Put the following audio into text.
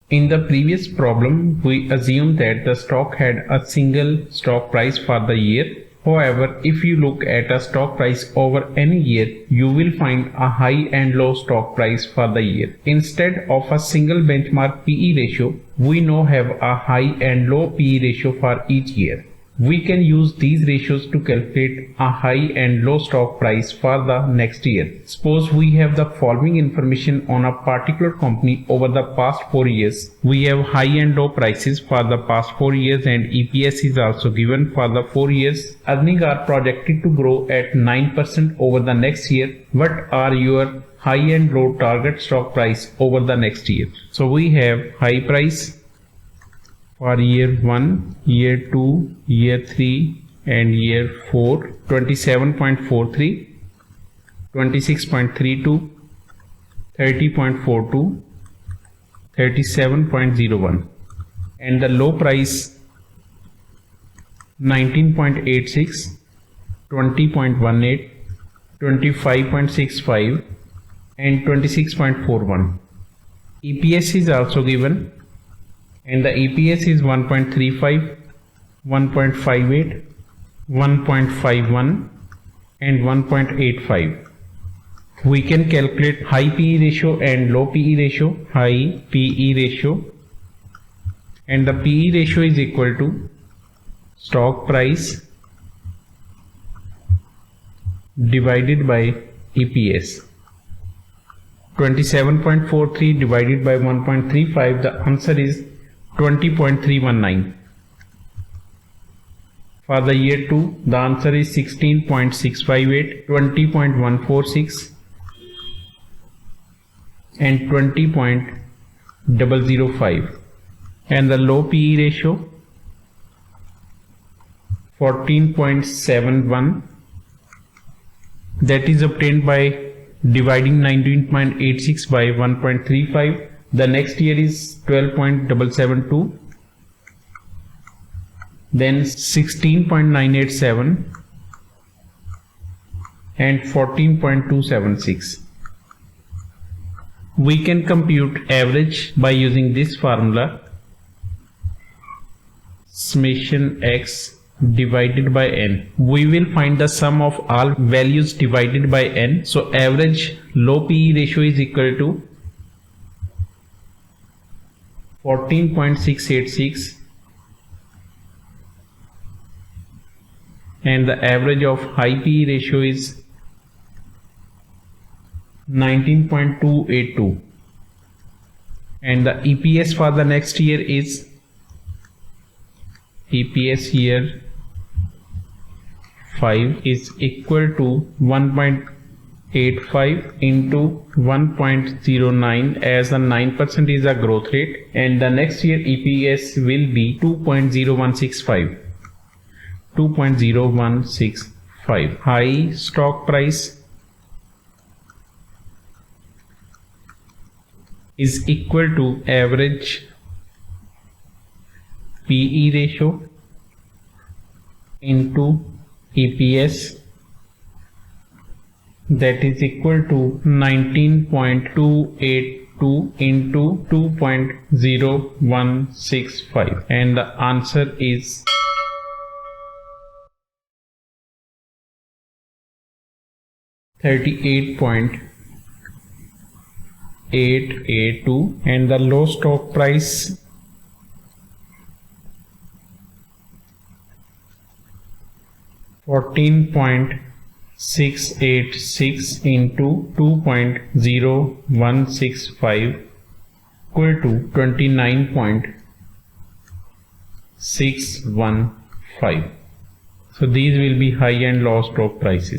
In the previous problem, we assumed that the stock had a single stock price for the year. However, if you look at a stock price over any year, you will find a high and low stock price for the year. Instead of a single benchmark PE ratio, we now have a high and low PE ratio for each year. We can use these ratios to calculate a high and low stock price for the next year. Suppose we have the following information on a particular company over the past 4 years. We have high and low prices for the past 4 years and EPS is also given for the 4 years. Earnings are projected to grow at 9% over the next year. What are your high and low target stock price over the next year? So we have high price for year 1, year 2, year 3 and year 4, 27.43, 26.32, 30.42, 37.01, and the low price 19.86, 20.18, 25.65 and 26.41. EPS is also given, and the EPS is 1.35, 1.58, 1.51 and 1.85. We can calculate high PE ratio and low PE ratio. High PE ratio, and the PE ratio is equal to stock price divided by EPS. 27.43 divided by 1.35, the answer is 20.319. For the year 2, the answer is 16.658, 20.146 and 20.005. And the low PE ratio 14.71, that is obtained by dividing 19.86 by 1.35. The next year is 12.772, then 16.987 and 14.276. We can compute average by using this formula, summation x divided by n. We will find the sum of all values divided by n. So average low PE ratio is equal to 14.686 and the average of high PE ratio is 19.282, and the EPS for the next year is EPS year 5 is equal to 1.85 into 1.09, as the 9% is a growth rate, and the next year EPS will be 2.0165. High stock price is equal to average PE ratio into EPS, that is equal to 19.282 into 2.0165, and the answer is 38.882, and the low stock price 14.686 into 2.0165 equal to 29.615. So these will be high and low stock prices.